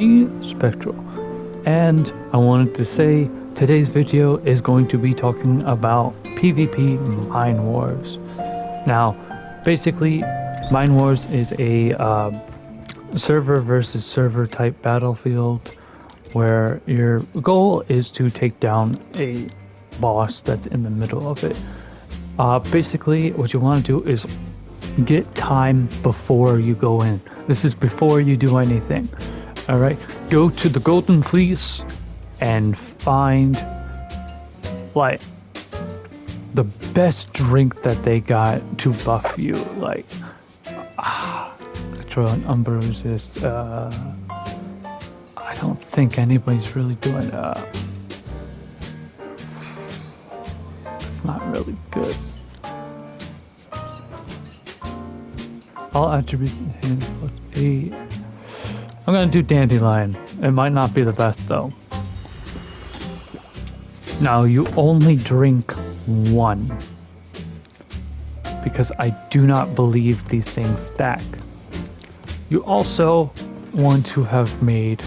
Spectral, and I wanted to say today's video is going to be talking about PvP Mine Wars. Now, basically, Mine Wars is a server versus server type battlefield where your goal is to take down a boss that's in the middle of it. Basically, what you want to do is get time before you go in. This is before you do anything. All right, go to the Golden Fleece and find like the best drink that they got to buff you. Like, control and Umbra resist. I don't think anybody's really doing. It's not really good. All attributes in hand +8. I'm gonna do Dandelion. It might not be the best though. Now you only drink one, because I do not believe these things stack. You also want to have made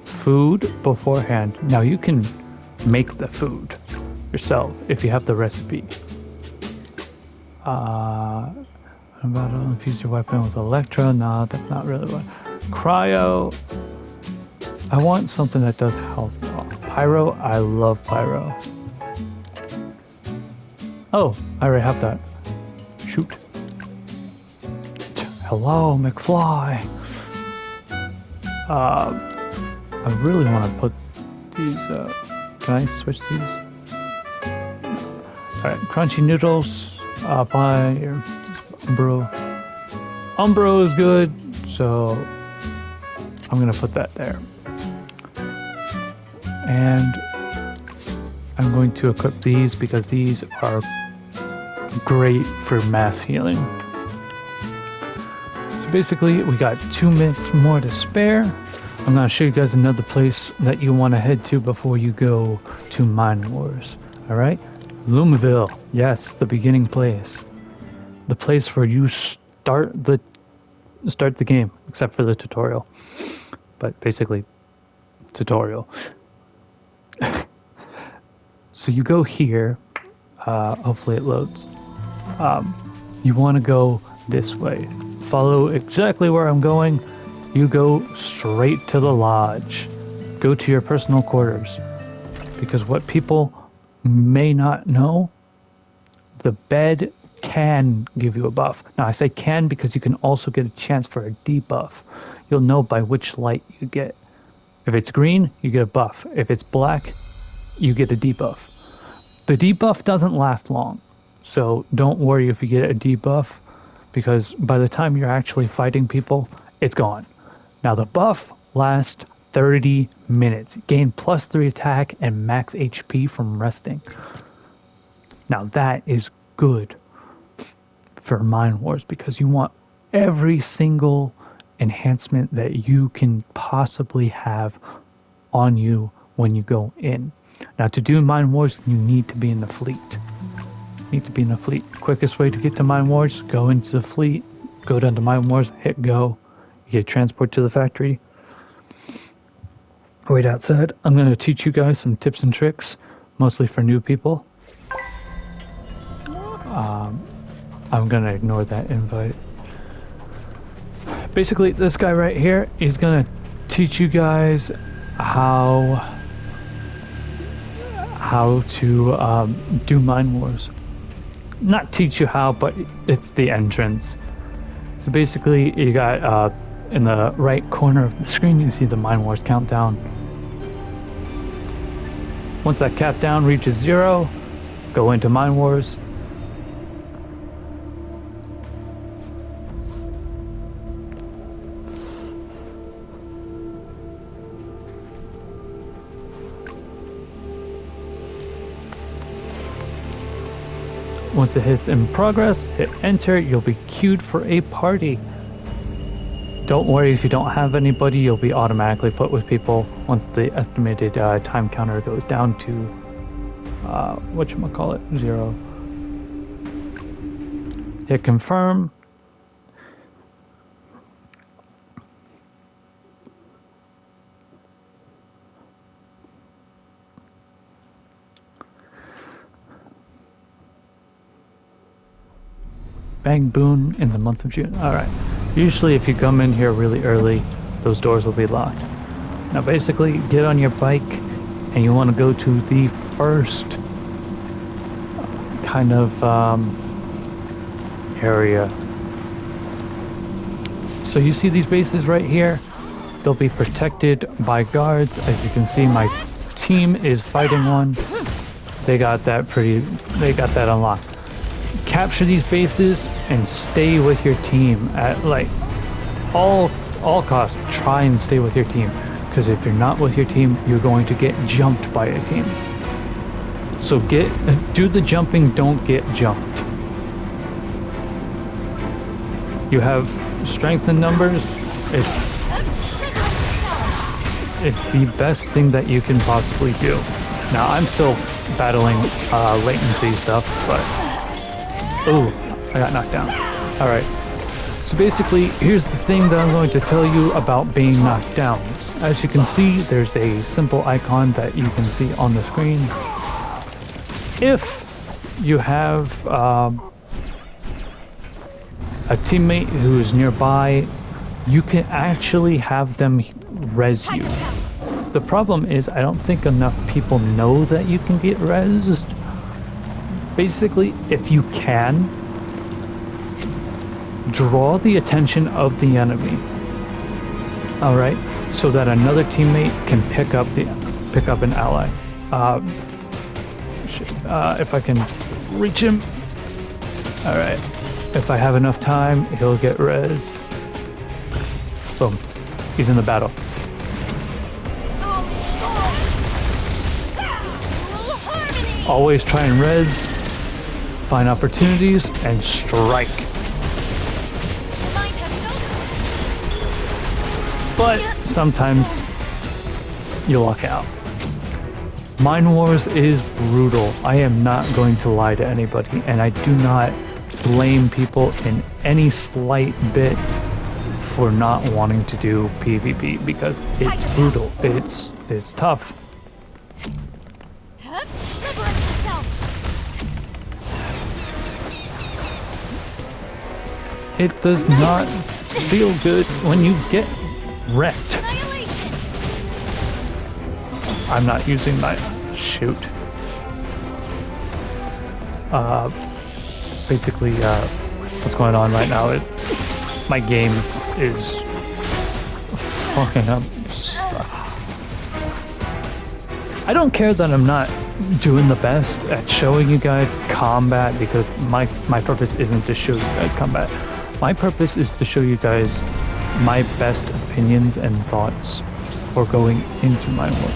food beforehand. Now you can make the food yourself if you have the recipe. About to infuse your weapon with Electra. No, that's not really what. Cryo. I want something that does health. Pyro. I love Pyro. Oh, I already have that. Shoot. Hello, McFly. I really want to put these. Can I switch these? Alright, crunchy noodles. Buy your Umbro. Umbro is good, so I'm gonna put that there. And I'm going to equip these because these are great for mass healing. So basically, we got 2 minutes more to spare. I'm gonna show you guys another place that you want to head to before you go to Mine Wars. Alright? Lumaville. Yes, the beginning place. The place where you start the game, except for the tutorial. But basically, tutorial. So you go here. Hopefully it loads. You want to go this way. Follow exactly where I'm going. You go straight to the lodge. Go to your personal quarters. Because what people may not know, the bed can give you a buff. Now I say can because you can also get a chance for a debuff. You'll know by which light you get. If it's green, you get a buff. If it's black, you get a debuff. The debuff doesn't last long, so don't worry if you get a debuff, because by the time you're actually fighting people, it's gone. Now the buff lasts 30 minutes. Gain +3 attack and max HP from resting. Now that is good for Mine Wars because you want every single enhancement that you can possibly have on you when you go in. Now to do Mine Wars, you need to be in the fleet. Quickest way to get to Mine Wars, go into the fleet, go down to Mine Wars, hit go, you get transport to the factory. Wait outside. I'm going to teach you guys some tips and tricks, mostly for new people. I'm gonna ignore that invite. Basically, this guy right here is gonna teach you guys how to do Mine Wars. Not teach you how, but it's the entrance. So basically, you got in the right corner of the screen, you can see the Mine Wars countdown. Once that countdown reaches 0, go into Mine Wars. Once it hits in progress, hit enter, you'll be queued for a party. Don't worry if you don't have anybody, you'll be automatically put with people once the estimated time counter goes down to, whatchamacallit, 0. Hit confirm. Bang Boon in the month of June. Alright. Usually if you come in here really early, those doors will be locked. Now basically, get on your bike and you want to go to the first kind of area. So you see these bases right here? They'll be protected by guards. As you can see, my team is fighting one. They got that unlocked. Capture these bases and stay with your team at like all costs. Try and stay with your team, because if you're not with your team, you're going to get jumped by a team. So do the jumping, don't get jumped. You have strength in numbers. It's the best thing that you can possibly do. Now I'm still battling latency stuff, but oh, I got knocked down. All right. So basically, here's the thing that I'm going to tell you about being knocked down. As you can see, there's a simple icon that you can see on the screen. If you have a teammate who is nearby, you can actually have them res you. The problem is, I don't think enough people know that you can get rezzed. Basically, if you can, draw the attention of the enemy. Alright, so that another teammate can pick up an ally. If I can reach him. Alright. If I have enough time, he'll get rezzed. Boom. He's in the battle. Always try and res, find opportunities, and strike. But sometimes you luck out. Mine Wars is brutal. I am not going to lie to anybody, and I do not blame people in any slight bit for not wanting to do PvP, because it's brutal. It's tough. It does not feel good when you get wrecked. I'm not using my shoot. Basically, what's going on right now is my game is fucking up. I don't care that I'm not doing the best at showing you guys combat, because my purpose isn't to show you guys combat. My purpose is to show you guys my best opinions and thoughts for going into my world.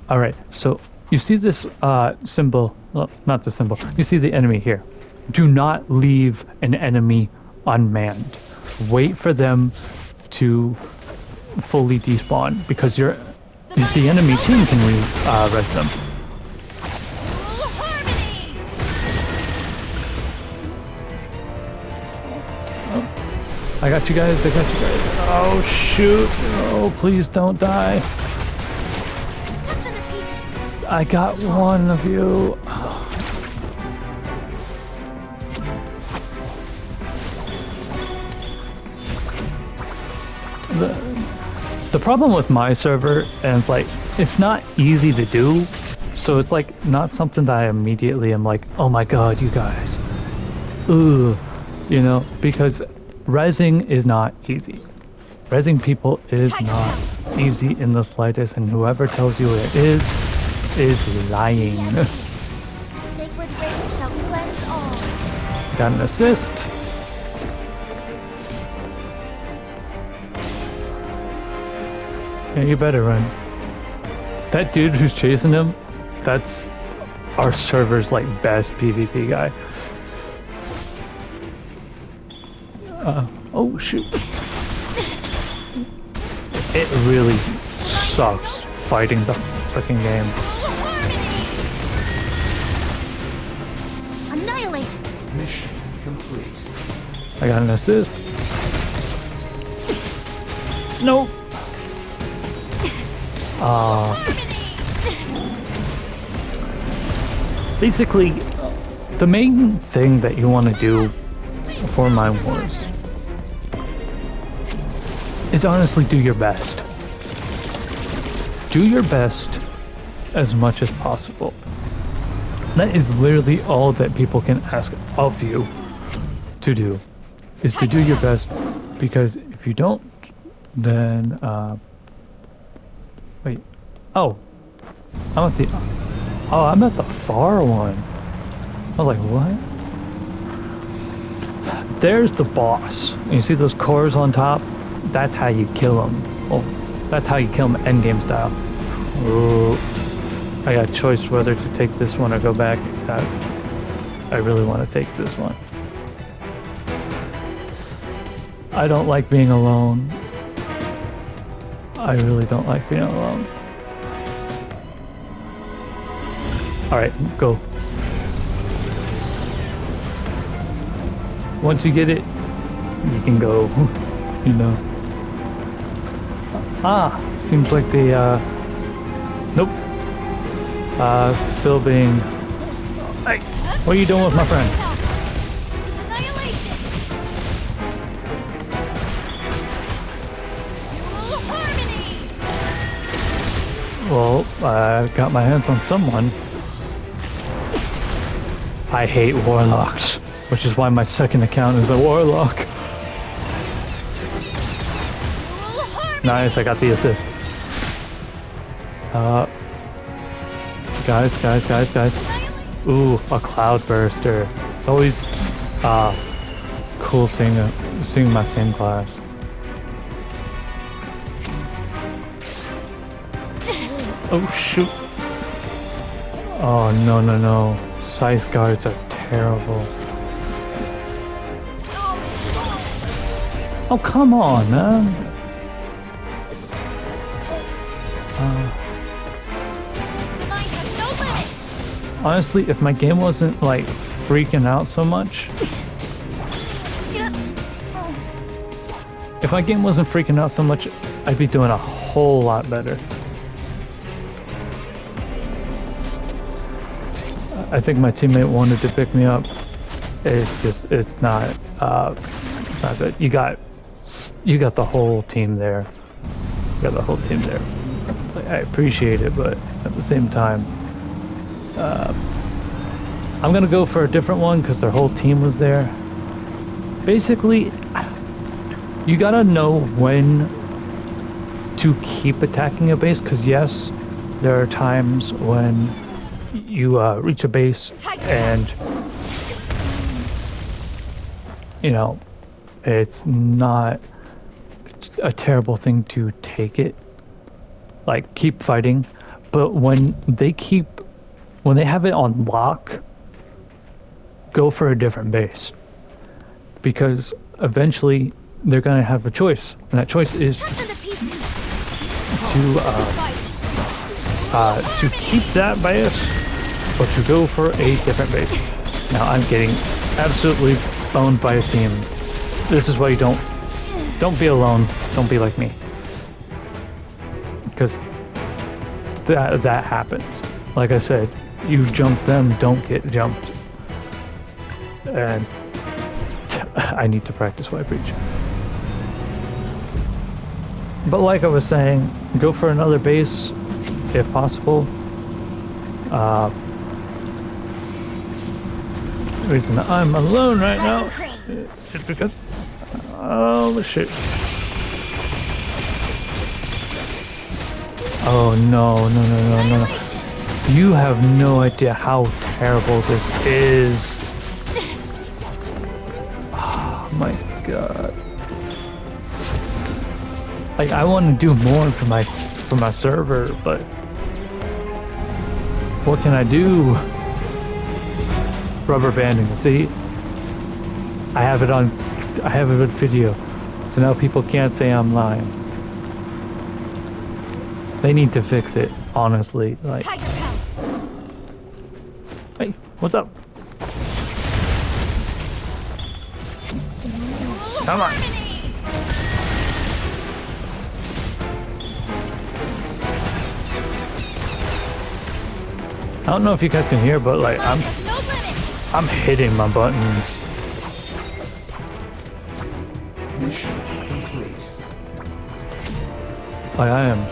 Alright, so you see this symbol, well, not the symbol, you see the enemy here. Do not leave an enemy unmanned. Wait for them to fully despawn, because the enemy team can res them. Oh, I got you guys, Oh shoot, oh please don't die. I got one of you. The problem with my server, and it's like, it's not easy to do, so it's like not something that I immediately am like, oh my god, you guys, ugh, you know, because rezzing is not easy. Rezzing people is not easy in the slightest, and whoever tells you it is lying. Got an assist. Yeah, you better run. That dude who's chasing him, that's our server's like best PvP guy. Oh shoot. It really sucks fighting the fucking game. Annihilate. Mission complete. I got an assist. Nope. Basically, the main thing that you want to do for Mind Wars is honestly do your best. Do your best as much as possible. That is literally all that people can ask of you to do, is to do your best, because if you don't, then, wait, oh, I'm at the, oh, I'm at the far one. I was like, what? There's the boss. You see those cores on top? That's how you kill him. Oh, that's how you kill him endgame style. Ooh. I got a choice whether to take this one or go back. I really want to take this one. I don't like being alone. I really don't like being alone. Alright, go. Once you get it, you can go, you know. Ah, seems like they, nope. Still being... Hey, what are you doing with my friend? Well, I got my hands on someone. I hate warlocks, which is why my second account is a warlock. Nice, I got the assist. Guys. Ooh, a cloudburster. It's always cool seeing my same class. Oh shoot. Oh no. Scythe guards are terrible. Oh come on, man. Honestly, if my game wasn't like freaking out so much, I'd be doing a whole lot better. I think my teammate wanted to pick me up. It's not good. You got the whole team there. It's like, I appreciate it, but at the same time, I'm gonna go for a different one because their whole team was there. Basically, you gotta know when to keep attacking a base, because yes, there are times when you reach a base and, you know, it's not a terrible thing to take it, like keep fighting, but when they have it on lock, go for a different base, because eventually they're gonna have a choice, and that choice is to keep that base or to go for a different base. Now I'm getting absolutely owned by a team. This is why you don't be alone. Don't be like me, because that happens. Like I said, you jump them, don't get jumped. And I need to practice what I preach. But like I was saying, go for another base if possible. The reason I'm alone right now is because, oh shit. Oh no. You have no idea how terrible this is. Oh my god. Like, I want to do more for my server, but what can I do? Rubber banding. See, I have it on video, so now people can't say I'm lying. They need to fix it, honestly. Like, hey, what's up? Come on. I don't know if you guys can hear, but like I'm hitting my buttons. Mission complete. Like I am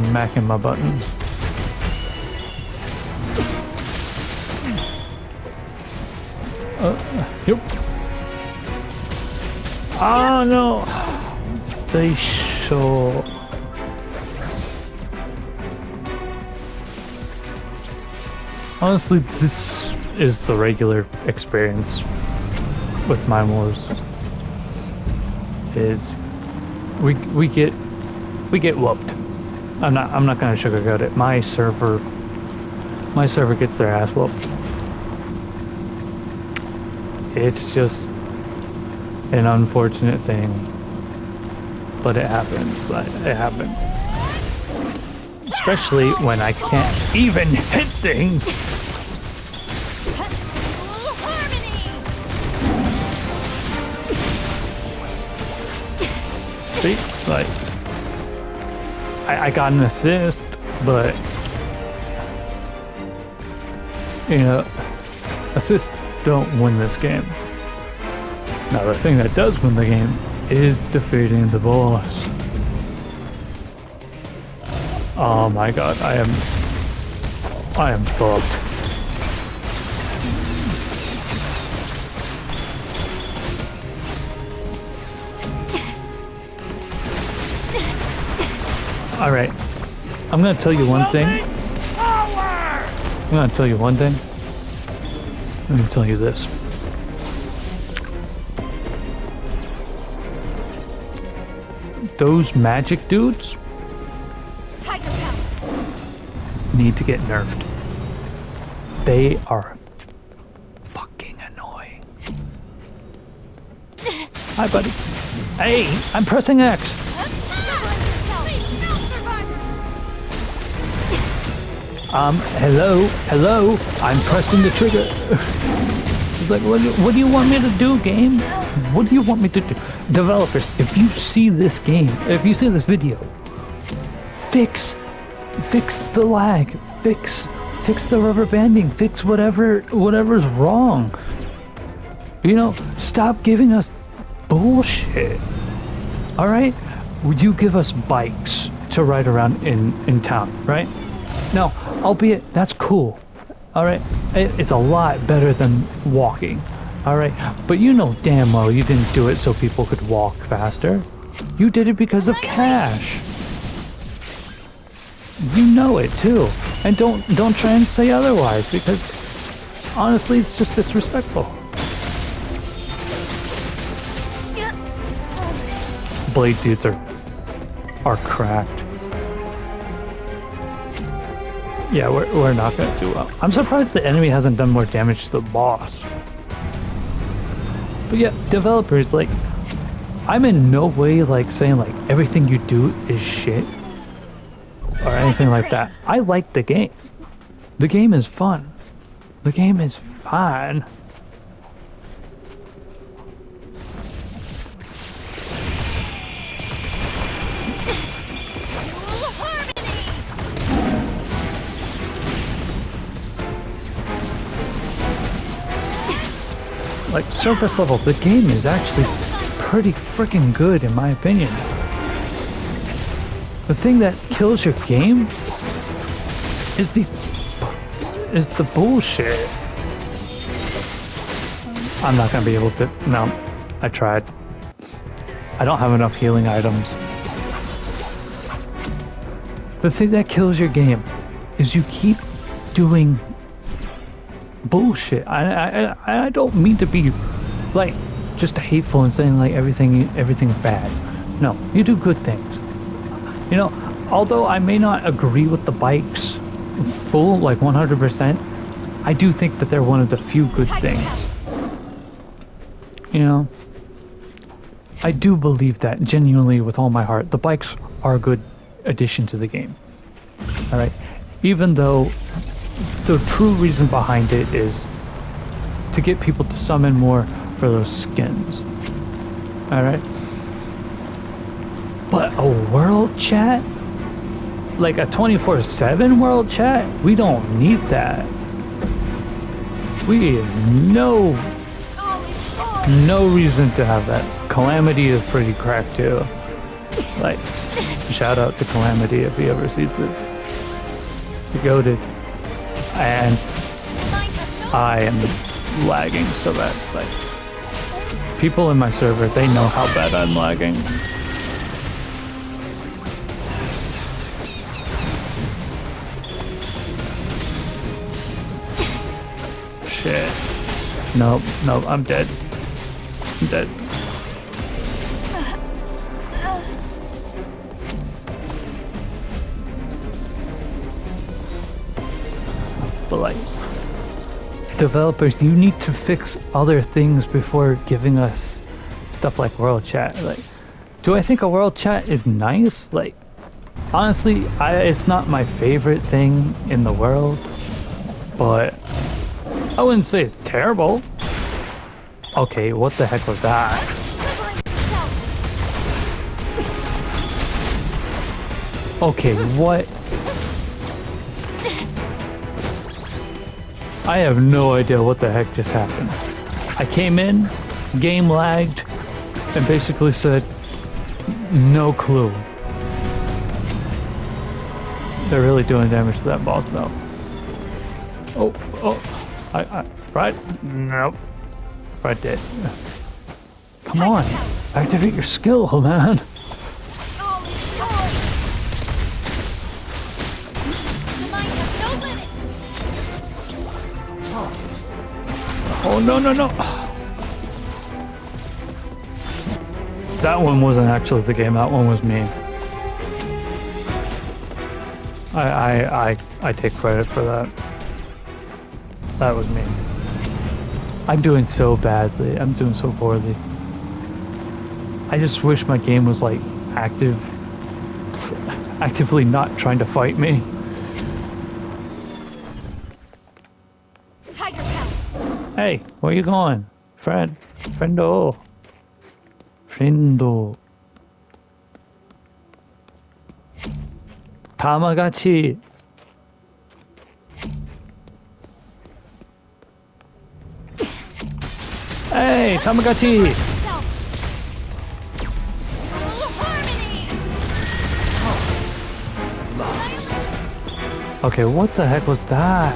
smacking my buttons. Yep. Oh no! They show. Honestly, this is the regular experience with Mine Wars. Is we get whooped. I'm not gonna sugarcoat it. My server gets their ass whooped. It's just an unfortunate thing, but it happens. It happens. Especially when I can't even hit things. See, like I got an assist, but you know, assists don't win this game. Now the thing that does win the game is defeating the boss. Oh my god, I am fucked. Alright, I'm gonna tell you one thing. I'm gonna tell you one thing. Let me tell you this. Those magic dudes need to get nerfed. They are fucking annoying. Hi, buddy. Hey, I'm pressing X. Hello, I'm pressing the trigger. It's like, what do you want me to do, game? What do you want me to do? Developers, if you see this game, if you see this video, fix the lag, fix the rubber banding, fix whatever's wrong. You know, stop giving us bullshit. All right, would you give us bikes to ride around in town, right? Now, albeit that's cool. All right, it's a lot better than walking. All right, but you know damn well you didn't do it so people could walk faster. You did it because of cash. You know it too, and don't try and say otherwise, because honestly, it's just disrespectful. Blade dudes are cracked. Yeah, we're not gonna do well. I'm surprised the enemy hasn't done more damage to the boss. But yeah, developers, like, I'm in no way like saying like everything you do is shit or anything like that. I like the game. The game is fun. The game is fun. Like, surface level, the game is actually pretty freaking good in my opinion. The thing that kills your game is the bullshit. I'm not gonna be able to, no, I tried. I don't have enough healing items. The thing that kills your game is you keep doing bullshit. I don't mean to be like just hateful and saying like everything's bad. No, you do good things. You know, although I may not agree with the bikes full like 100%, I do think that they're one of the few good things. You know, I do believe that genuinely with all my heart. The bikes are a good addition to the game. All right, even though the true reason behind it is to get people to summon more for those skins. Alright? But a world chat? Like a 24/7 world chat? We don't need that. We no reason to have that. Calamity is pretty cracked too. Like, shout out to Calamity if he ever sees this. The goated. And I am lagging so bad. Like, people in my server, they know how bad I'm lagging. Shit. Nope, I'm dead. I'm dead. But like, developers, you need to fix other things before giving us stuff like world chat. Like, do I think a world chat is nice? Like, honestly, it's not my favorite thing in the world, but I wouldn't say it's terrible. Okay, what the heck was that? Okay, what? I have no idea what the heck just happened. I came in, game lagged, and basically said, no clue. They're really doing damage to that boss though. Right? Nope. Right dead. Come on, activate your skill, man. Oh, no. That one wasn't actually the game, that one was me. I take credit for that. That was me. I'm doing so badly. I'm doing so poorly. I just wish my game was like actively not trying to fight me. Hey, where you going? Friendo. Tamagotchi. Hey, Tamagotchi. Okay, what the heck was that?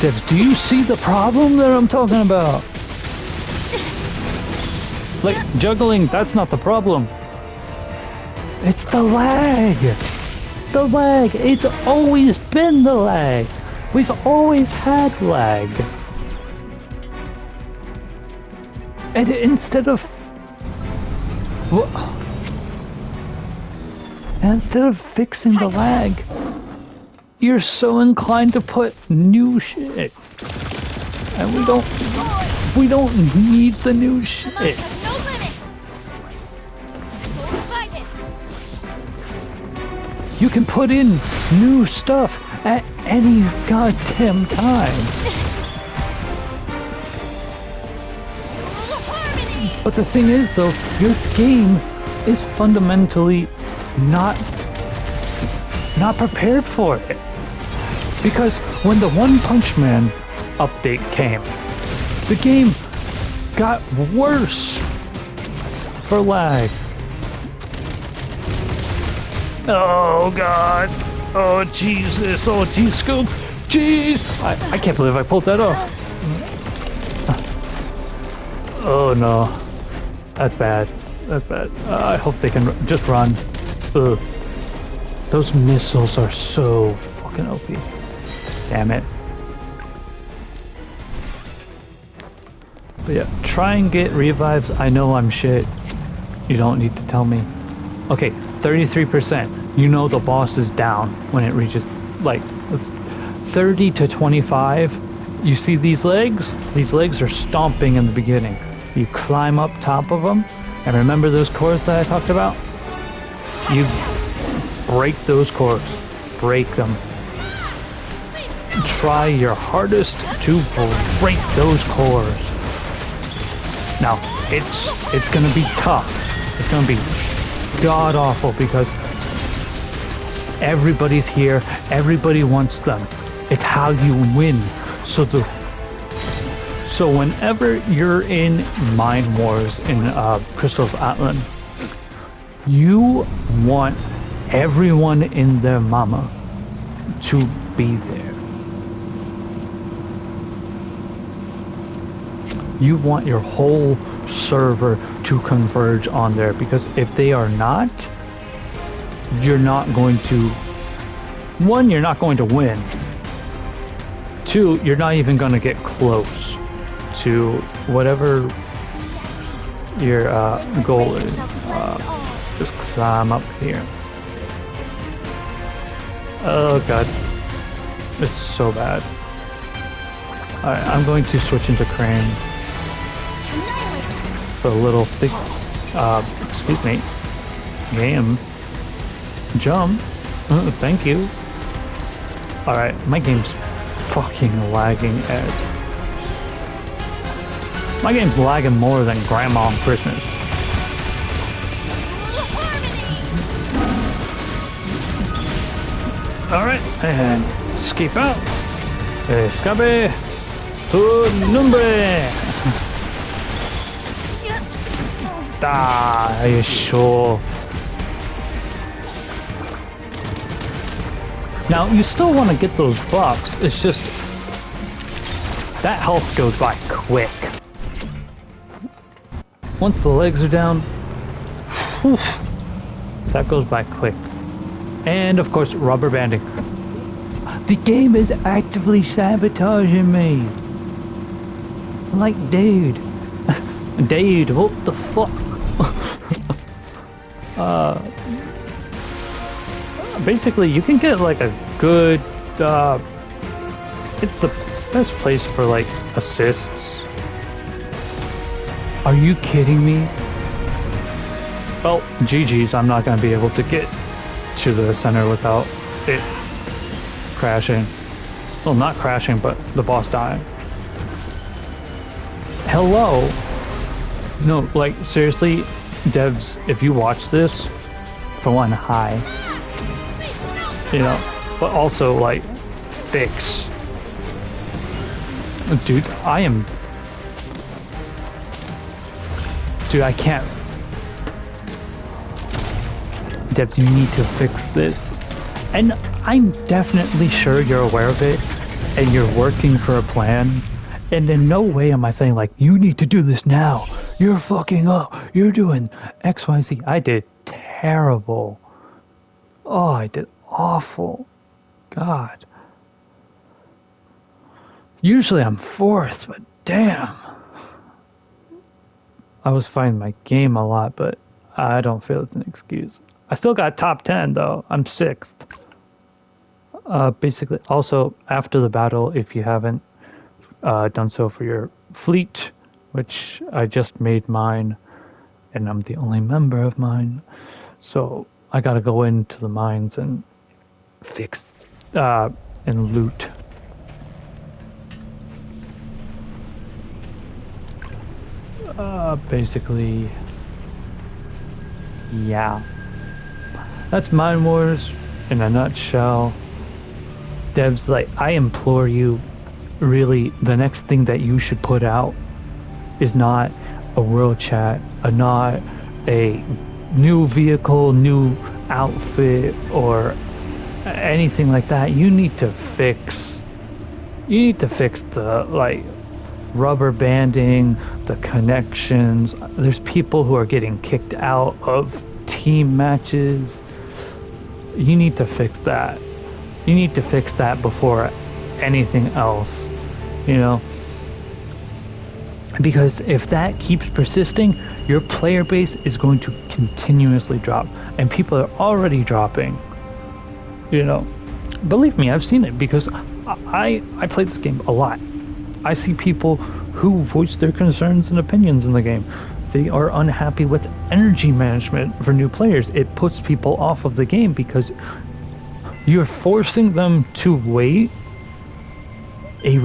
Devs, do you see the problem that I'm talking about? Like, juggling, that's not the problem. It's the lag. The lag. It's always been the lag. We've always had lag. And instead of fixing the lag, you're so inclined to put new shit. And we don't need the new shit. You can put in new stuff at any goddamn time. But the thing is though, your game is fundamentally not prepared for it. Because when the One Punch Man update came, the game got worse for lag. Oh god. Oh Jesus. Oh geez, Scoop. Jeez. I can't believe I pulled that off. Oh no. That's bad. That's bad. I hope they can just run. Ugh. Those missiles are so fucking OP. Damn it. But yeah, try and get revives. I know I'm shit. You don't need to tell me. Okay, 33%. You know the boss is down when it reaches like 30 to 25. You see these legs? These legs are stomping in the beginning. You climb up top of them, and remember those cores that I talked about? You break those cores. Break them. Try your hardest to break those cores. Now, it's gonna be tough. It's gonna be god awful because everybody's here. Everybody wants them. It's how you win. So whenever you're in Mind Wars in Crystal of Atlan, you want everyone in their mama to be there. You want your whole server to converge on there, because if they are not, you're not going to, one, you're not going to win. Two, you're not even going to get close to whatever your goal is. Just climb up here. Oh god. It's so bad. Alright, I'm going to switch into Crane. It's a little thick, excuse me, game. Jump. Thank you. Alright, my game's fucking lagging edge. My game's lagging more than Grandma on Christmas. Alright, and escape out. Escape tu nombre. Are you sure? Now, you still want to get those buffs. It's just that health goes by quick. Once the legs are down, whew, that goes by quick. And of course, rubber banding. The game is actively sabotaging me. Like, dude. Dude, what the fuck? Basically, you can get like a good, it's the best place for like assists. Are you kidding me? Well, GG's, I'm not gonna be able to get to the center without it crashing. Well, not crashing, but the boss dying. Hello? No, like, seriously, devs, if you watch this, for one, hi. You know, but also, like, fix. Dude, Dude, I can't. Devs, you need to fix this. And I'm definitely sure you're aware of it, and you're working for a plan. And in no way am I saying, like, you need to do this now. You're fucking up. You're doing X, Y, Z. I did terrible. Oh, I did awful. God. Usually I'm fourth, but damn. I was finding my game a lot, but I don't feel it's an excuse. I still got top 10 though. I'm 6th. Basically, also after the battle, if you haven't done so for your fleet, which I just made mine, and I'm the only member of mine, so I gotta go into the mines and fix and loot. Basically, yeah. That's Mind Wars in a nutshell. Devs, like, I implore you, really, the next thing that you should put out is not a world chat, not a new vehicle, new outfit, or anything like that. You need to fix the, like, rubber banding, the connections. There's people who are getting kicked out of team matches. You need to fix that. You need to fix that before anything else, you know? Because if that keeps persisting, your player base is going to continuously drop, and people are already dropping, you know? Believe me, I've seen it, because I play this game a lot. I see people who voice their concerns and opinions in the game. They are unhappy with energy management for new players. It puts people off of the game because you're forcing them to wait a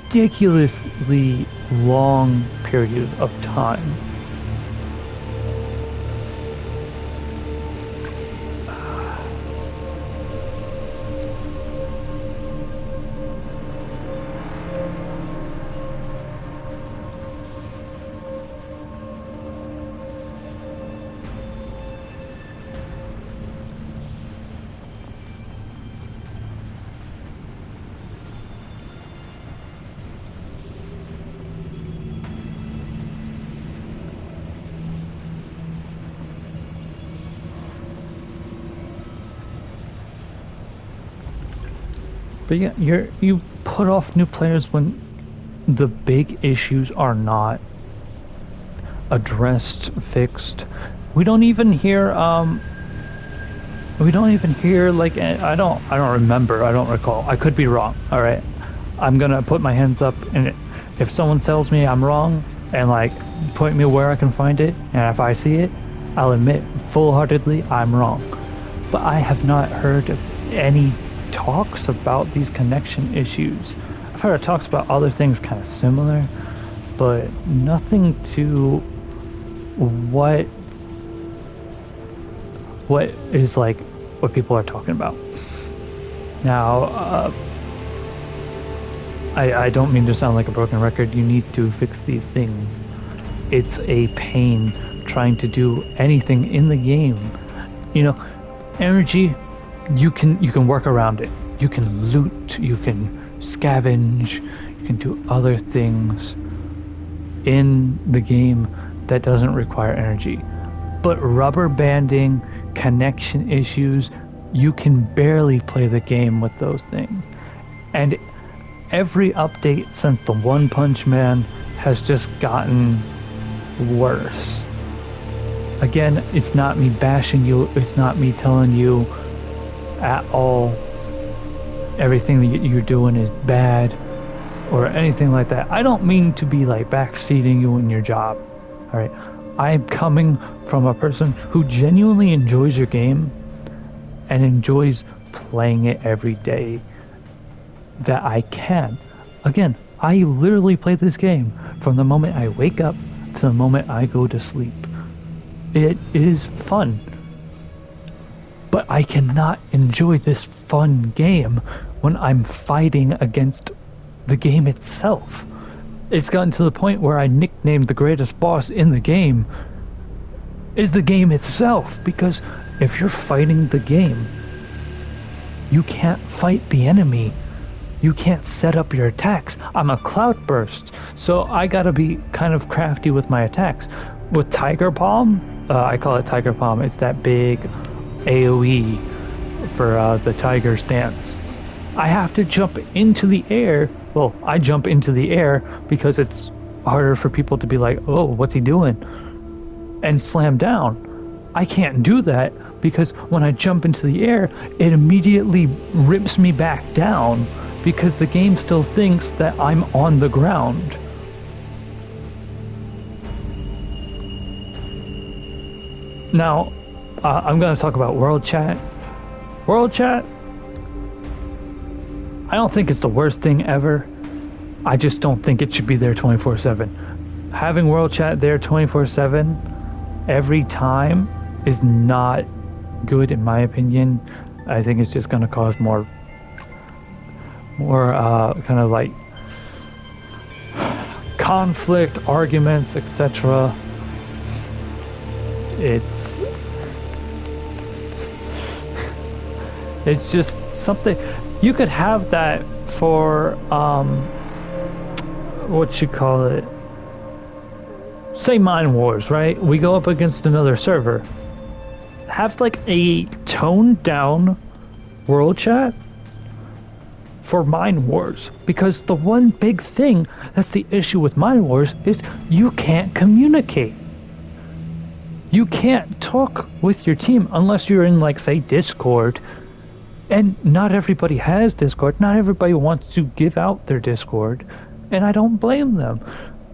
ridiculously long period of time. But yeah, you put off new players when the big issues are not addressed, fixed. We don't even hear we don't even hear like I don't remember, I don't recall. I could be wrong. All right. I'm going to put my hands up, and if someone tells me I'm wrong and like point me where I can find it, and if I see it, I'll admit full-heartedly I'm wrong. But I have not heard of any talks about these connection issues. I've heard of talks about other things kind of similar, but nothing to what is like what people are talking about. Now, I don't mean to sound like a broken record. You need to fix these things. It's a pain trying to do anything in the game. You know, energy, you can work around it. You can loot, you can scavenge, you can do other things in the game that doesn't require energy. But rubber banding, connection issues, you can barely play the game with those things. And every update since the One Punch Man has just gotten worse. Again, it's not me bashing you, it's not me telling you at all everything that you're doing is bad or anything like that. I don't mean to be like backseating you in your job. All right. I'm coming from a person who genuinely enjoys your game and enjoys playing it every day that I can. Again, I literally play this game from the moment I wake up to the moment I go to sleep. It is fun. But I cannot enjoy this fun game when I'm fighting against the game itself. It's gotten to the point where I nicknamed the greatest boss in the game is the game itself, because if you're fighting the game, you can't fight the enemy. You can't set up your attacks. I'm a cloudburst, so I gotta be kind of crafty with my attacks. With Tiger Palm, I call it Tiger Palm, it's that big AoE for the tiger stance. I have to jump into the air. Well, I jump into the air because it's harder for people to be like, oh, what's he doing? And slam down. I can't do that because when I jump into the air, it immediately rips me back down because the game still thinks that I'm on the ground. Now, I'm going to talk about World Chat. World Chat, I don't think it's the worst thing ever. I just don't think it should be there 24/7. Having World Chat there 24/7 every time is not good in my opinion. I think it's just going to cause more kind of like conflict, arguments, etc. It's just something you could have that for what you call it, say Mine Wars, right? We go up against another server, have like a toned down World Chat for Mine Wars, because the one big thing that's the issue with Mine Wars is you can't communicate. You can't talk with your team unless you're in, like, say, Discord. And not everybody has Discord. Not everybody wants to give out their Discord. And I don't blame them.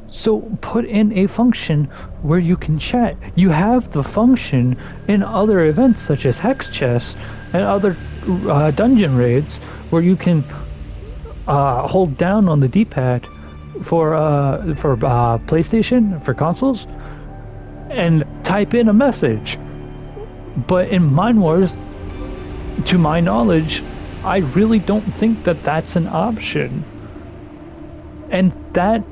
So put in a function where you can chat. You have the function in other events such as Hex Chess and other dungeon raids where you can hold down on the D-pad for PlayStation, for consoles, and type in a message. But in Mind Wars, to my knowledge, I really don't think that that's an option. And that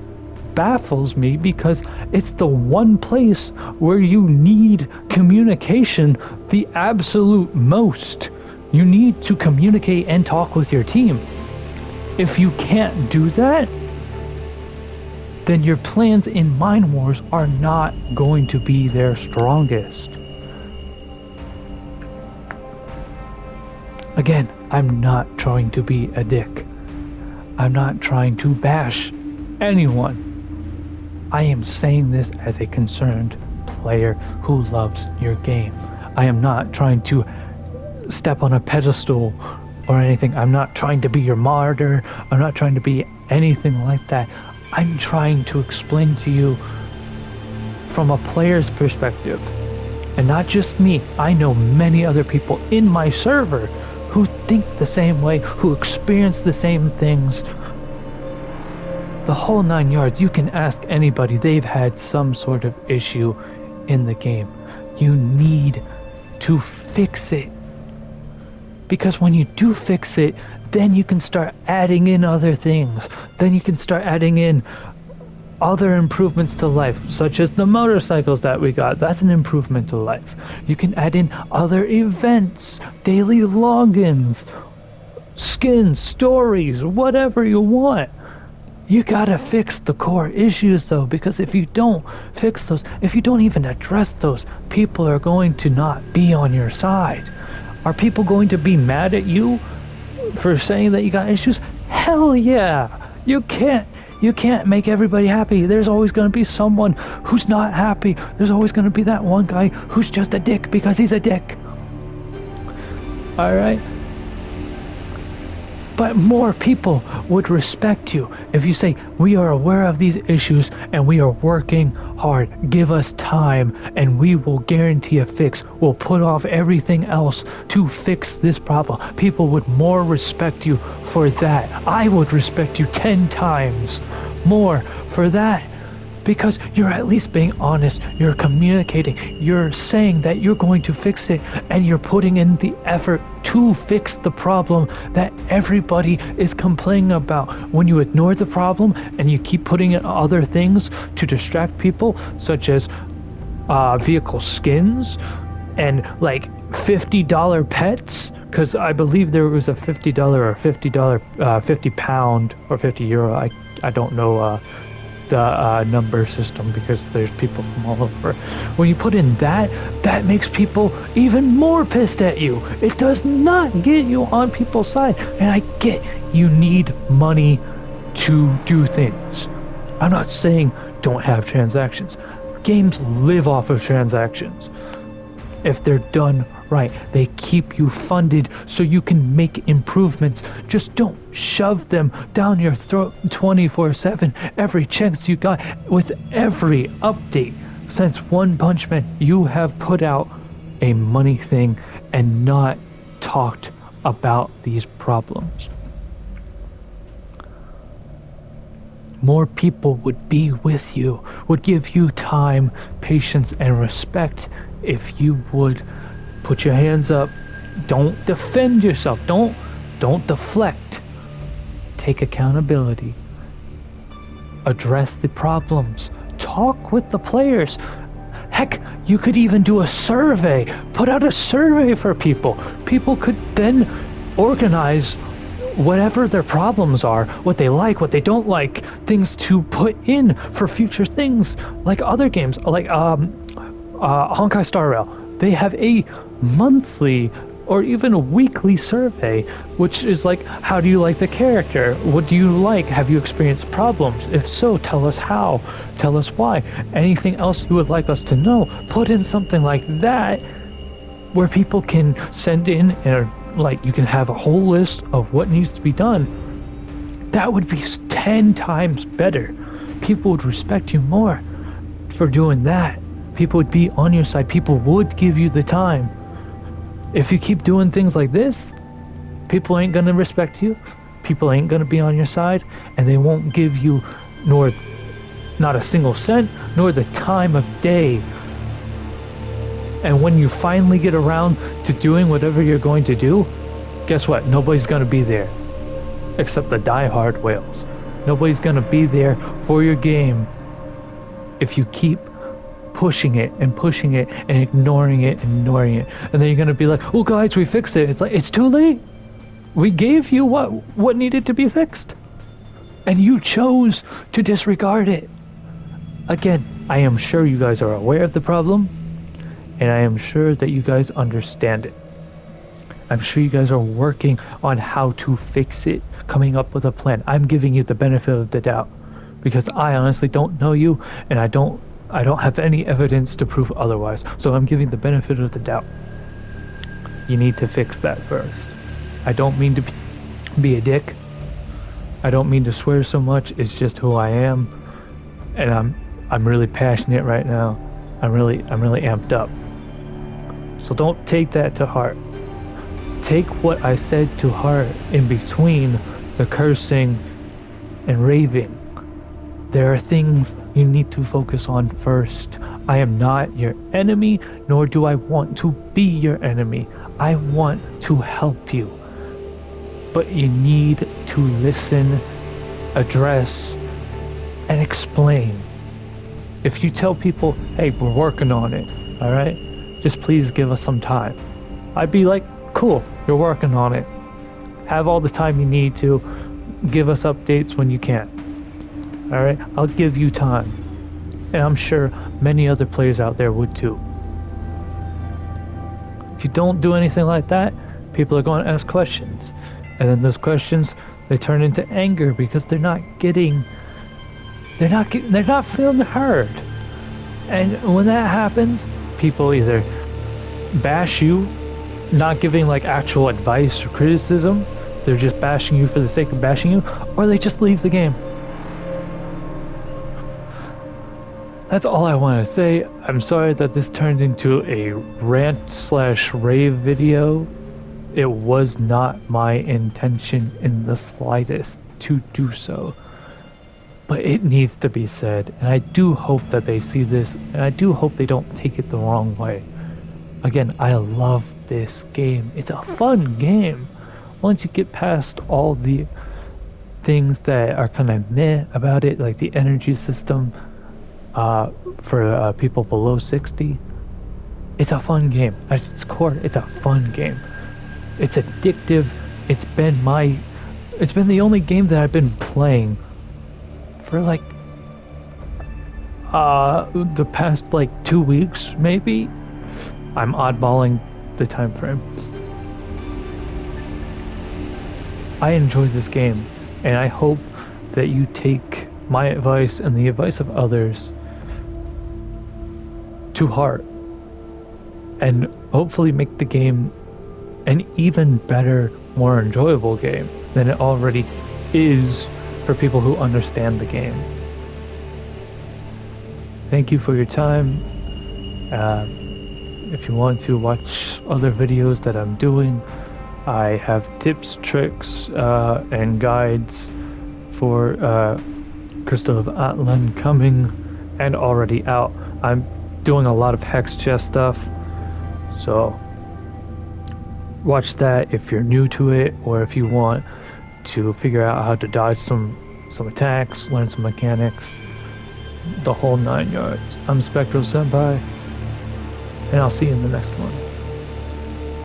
baffles me because it's the one place where you need communication the absolute most. You need to communicate and talk with your team. If you can't do that, then your plans in Mind Wars are not going to be their strongest. Again, I'm not trying to be a dick. I'm not trying to bash anyone. I am saying this as a concerned player who loves your game. I am not trying to step on a pedestal or anything. I'm not trying to be your martyr. I'm not trying to be anything like that. I'm trying to explain to you from a player's perspective. And not just me. I know many other people in my server who think the same way, who experience the same things. The whole 9 yards. You can ask anybody. They've had some sort of issue in the game. You need to fix it. Because when you do fix it, then you can start adding in other things. Then you can start adding in other improvements to life, such as the motorcycles that we got. That's an improvement to life. You can add in other events, daily logins, skins, stories, whatever you want. You gotta fix the core issues though, because if you don't fix those, if you don't even address those, people are going to not be on your side. Are people going to be mad at you for saying that you got issues? Hell yeah! You can't make everybody happy. There's always going to be someone who's not happy. There's always going to be that one guy who's just a dick because he's a dick. Alright? But more people would respect you if you say, we are aware of these issues and we are working hard. Give us time and we will guarantee a fix. We'll put off everything else to fix this problem. People would more respect you for that. I would respect you 10 times more for that. Because you're at least being honest, you're communicating, you're saying that you're going to fix it, and you're putting in the effort to fix the problem that everybody is complaining about. When you ignore the problem and you keep putting in other things to distract people, such as vehicle skins and like $50 pets, because I believe there was a $50 or $50, 50 pound or 50 euro, I don't know the number system because there's people from all over. When you put in that makes people even more pissed at you. It does not get you on people's side. And I get you need money to do things. I'm not saying don't have transactions. Games live off of transactions. If they're done right, they keep you funded so you can make improvements. Just don't shove them down your throat 24/7 every chance you got. With every update since One Punch Man, you have put out a money thing and not talked about these problems. More people would be with you, would give you time, patience, and respect if you would put your hands up. Don't defend yourself. Don't deflect. Take accountability. Address the problems. Talk with the players. Heck, you could even do a survey. Put out a survey for people. People could then organize whatever their problems are, what they like, what they don't like, things to put in for future things, like other games, like Honkai Star Rail. They have a monthly or even a weekly survey, which is like, how do you like the character? What do you like? Have you experienced problems? If so, tell us how. Tell us why. Anything else you would like us to know? Put in something like that where people can send in, and like you can have a whole list of what needs to be done. That would be 10 times better. People would respect you more for doing that. People would be on your side. People would give you the time. If you keep doing things like this, people ain't gonna respect you. people ain't gonna be on your side, and they won't give you nor not a single cent nor the time of day. And when you finally get around to doing whatever you're going to do, guess what? Nobody's gonna be there except the diehard whales. Nobody's gonna be there for your game if you keep pushing it and pushing it and ignoring it and ignoring it. And then you're gonna be like, oh guys, we fixed it. It's like, it's too late. We gave you what needed to be fixed. And you chose to disregard it. Again, I am sure you guys are aware of the problem, and I am sure that you guys understand it. I'm sure you guys are working on how to fix it, coming up with a plan. I'm giving you the benefit of the doubt because I honestly don't know you, and I don't have any evidence to prove otherwise. So I'm giving the benefit of the doubt. You need to fix that first. I don't mean to be a dick. I don't mean to swear so much. It's just who I am, and I'm really passionate right now. I'm really amped up. So don't take that to heart. Take what I said to heart in between the cursing and raving. There are things you need to focus on first. I am not your enemy, nor do I want to be your enemy. I want to help you. But you need to listen, address, and explain. If you tell people, hey, we're working on it, alright? Just please give us some time. I'd be like, cool, you're working on it. Have all the time you need to. Give us updates when you can. Alright? I'll give you time. And I'm sure many other players out there would too. If you don't do anything like that, people are going to ask questions. And then those questions, they turn into anger because they're not feeling heard. And when that happens, people either bash you, not giving like actual advice or criticism, they're just bashing you for the sake of bashing you, or they just leave the game. That's all I want to say. I'm sorry that this turned into a rant/rave video. It was not my intention in the slightest to do so. But it needs to be said, and I do hope that they see this, and I do hope they don't take it the wrong way. Again, I love this game. It's a fun game. Once you get past all the things that are kind of meh about it, like the energy system for people below 60, it's a fun game. At its core, it's a fun game. It's addictive. It's been the only game that I've been playing for like the past like 2 weeks maybe. I'm oddballing the time frame. I enjoy this game, and I hope that you take my advice and the advice of others to heart, and hopefully make the game an even better, more enjoyable game than it already is for people who understand the game. Thank you for your time. If you want to watch other videos that I'm doing, I have tips, tricks, and guides for Crystal of Atlan coming and already out. I'm doing a lot of hex chest stuff, so watch that if you're new to it, or if you want to figure out how to dodge some attacks, learn some mechanics, the whole 9 yards. I'm Spectral Senpai, and I'll see you in the next one.